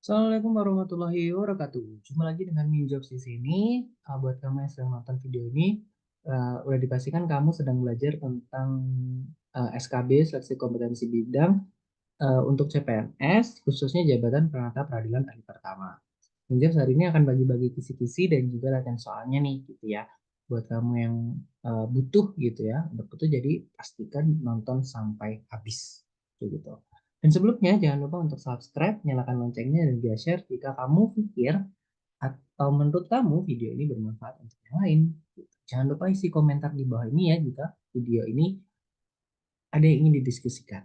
Assalamualaikum warahmatullahi wabarakatuh. Jumpa lagi dengan Minjobs di sini. Buat kamu yang sedang nonton video ini, udah dipastikan kamu sedang belajar tentang SKB, seleksi kompetensi bidang untuk CPNS, khususnya jabatan Perangkat Peradilan Ahli Pertama. Minjobs hari ini akan bagi-bagi kisi-kisi dan juga latihan soalnya nih, gitu ya. Buat kamu yang butuh gitu ya, untuk itu jadi pastikan nonton sampai habis, gitu. Dan sebelumnya jangan lupa untuk subscribe, nyalakan loncengnya dan juga share jika kamu pikir atau menurut kamu video ini bermanfaat untuk yang lain. Gitu. Jangan lupa isi komentar di bawah ini ya jika video ini ada yang ingin didiskusikan.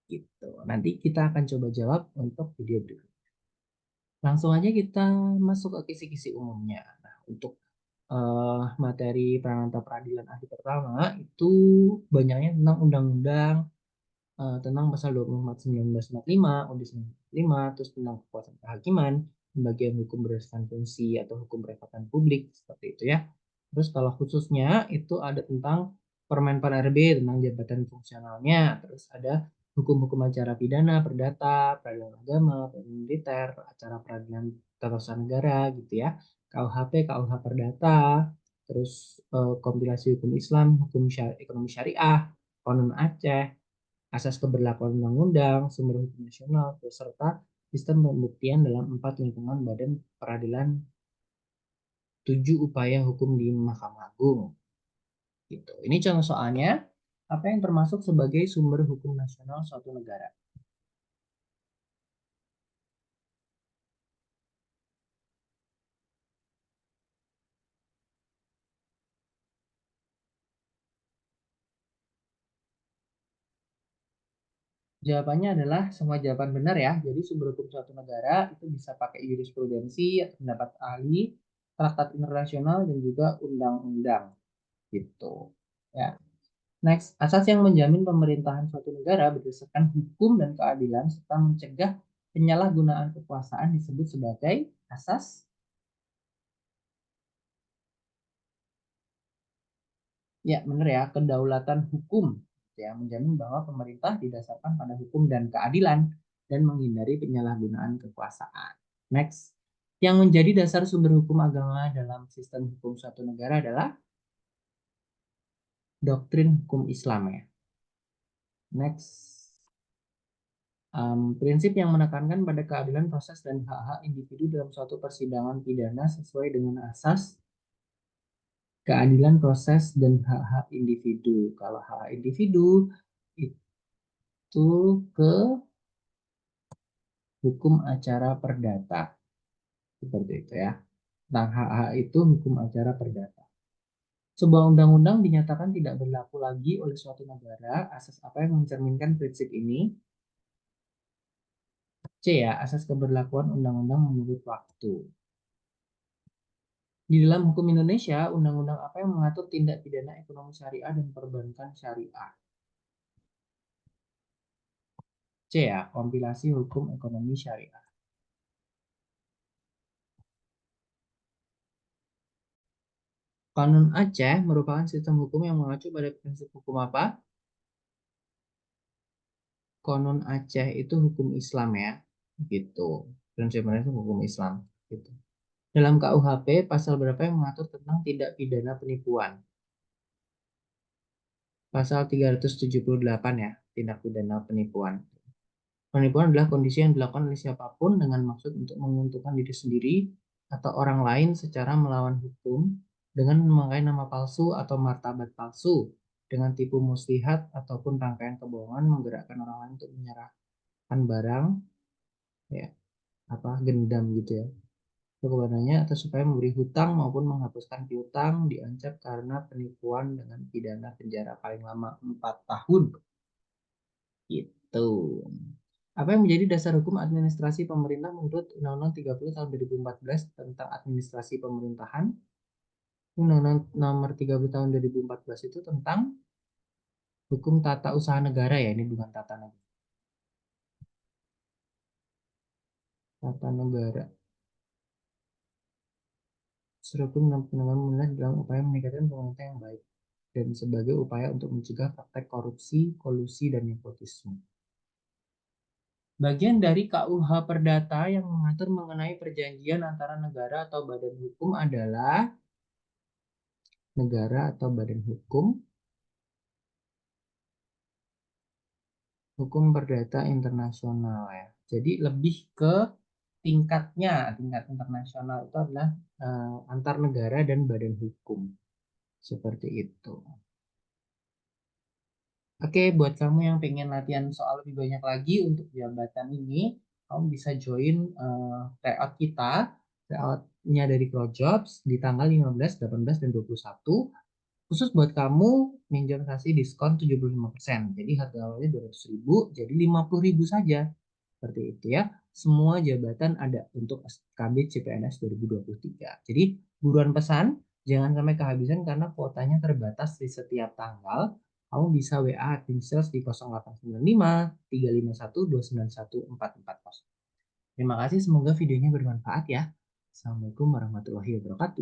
Gitu. Nanti kita akan coba jawab untuk video berikutnya. Langsung aja kita masuk ke kisi-kisi umumnya. Nah, untuk materi Pranata Peradilan Ahli Pertama itu banyaknya tentang undang-undang, tentang pasal 24 1945, UUD 1945, terus tentang kekuasaan kehakiman, pembagian hukum berdasarkan fungsi atau hukum perefatan publik, seperti itu ya. Terus kalau khususnya itu ada tentang Permen Pan RB tentang jabatan fungsionalnya, terus ada hukum-hukum acara pidana, perdata, peradilan agama, peradilan militer, acara peradilan tata usaha negara gitu ya, KUHP, KUH Perdata, terus kompilasi hukum Islam, hukum ekonomi syariah, Konon Aceh, asas keberlakuan undang-undang, sumber hukum nasional, beserta sistem pembuktian dalam 4 lingkungan badan peradilan, 7 upaya hukum di Mahkamah Agung. Gitu. Ini contoh soalnya, apa yang termasuk sebagai sumber hukum nasional suatu negara. Jawabannya adalah semua jawaban benar ya. Jadi sumber hukum suatu negara itu bisa pakai jurisprudensi, pendapat ahli, traktat internasional, dan juga undang-undang. Gitu. Ya. Next, asas yang menjamin pemerintahan suatu negara berdasarkan hukum dan keadilan serta mencegah penyalahgunaan kekuasaan disebut sebagai asas, ya benar ya, kedaulatan hukum, ya menjamin bahwa pemerintah didasarkan pada hukum dan keadilan dan menghindari penyalahgunaan kekuasaan. Next, yang menjadi dasar sumber hukum agama dalam sistem hukum suatu negara adalah doktrin hukum Islam ya. Next, prinsip yang menekankan pada keadilan proses dan hak-hak individu dalam suatu persidangan pidana sesuai dengan asas keadilan proses dan hak-hak individu. Kalau hak individu itu ke hukum acara perdata, seperti itu ya. Nah, hak-hak itu hukum acara perdata. Sebuah undang-undang dinyatakan tidak berlaku lagi oleh suatu negara. Asas apa yang mencerminkan prinsip ini? C ya, asas keberlakuan undang-undang menurut waktu. Di dalam hukum Indonesia, undang-undang apa yang mengatur tindak pidana ekonomi syariah dan perbankan syariah? C ya, kompilasi hukum ekonomi syariah. Kanon Aceh merupakan sistem hukum yang mengacu pada prinsip hukum apa? Konon Aceh itu hukum Islam ya, gitu. Prinsipnya itu hukum Islam, gitu. Dalam KUHP, pasal berapa yang mengatur tentang tindak pidana penipuan? Pasal 378 ya, tindak pidana penipuan. Penipuan adalah kondisi yang dilakukan oleh siapapun dengan maksud untuk menguntungkan diri sendiri atau orang lain secara melawan hukum dengan memakai nama palsu atau martabat palsu dengan tipu muslihat ataupun rangkaian kebohongan menggerakkan orang lain untuk menyerahkan barang ya apa gendam gitu ya kepadanya atau supaya memberi hutang maupun menghapuskan piutang diancam karena penipuan dengan pidana penjara paling lama 4 tahun gitu. Apa yang menjadi dasar hukum administrasi pemerintah menurut Undang-Undang 30 tahun 2014 tentang administrasi pemerintahan? Undang-Undang nomor 30 tahun 2014 itu tentang hukum tata usaha negara ya, ini bukan tata negara. Tata negara. Hukum dan penanganan pemerintahan dalam upaya meningkatkan pemerintah yang baik dan sebagai upaya untuk mencegah praktek korupsi, kolusi, dan nepotisme. Bagian dari KUH Perdata yang mengatur mengenai perjanjian antara negara atau badan hukum adalah negara atau badan hukum, hukum perdata internasional ya. Jadi lebih ke tingkatnya, tingkat internasional itu adalah antar negara dan badan hukum. Seperti itu. Oke, buat kamu yang pengen latihan soal lebih banyak lagi untuk jabatan ini, kamu bisa join tryout kita, tryoutnya dari Crowdjobs di tanggal 15, 18, dan 21. Khusus buat kamu, Ninja kasih diskon 75%. Jadi harga awalnya 200.000, jadi 50.000 saja. Seperti itu ya. Semua jabatan ada untuk SKB CPNS 2023. Jadi buruan pesan, jangan sampai kehabisan karena kuotanya terbatas di setiap tanggal. Kamu bisa WA tim sales di 0895 351 291 440. Terima kasih, semoga videonya bermanfaat ya. Assalamualaikum warahmatullahi wabarakatuh.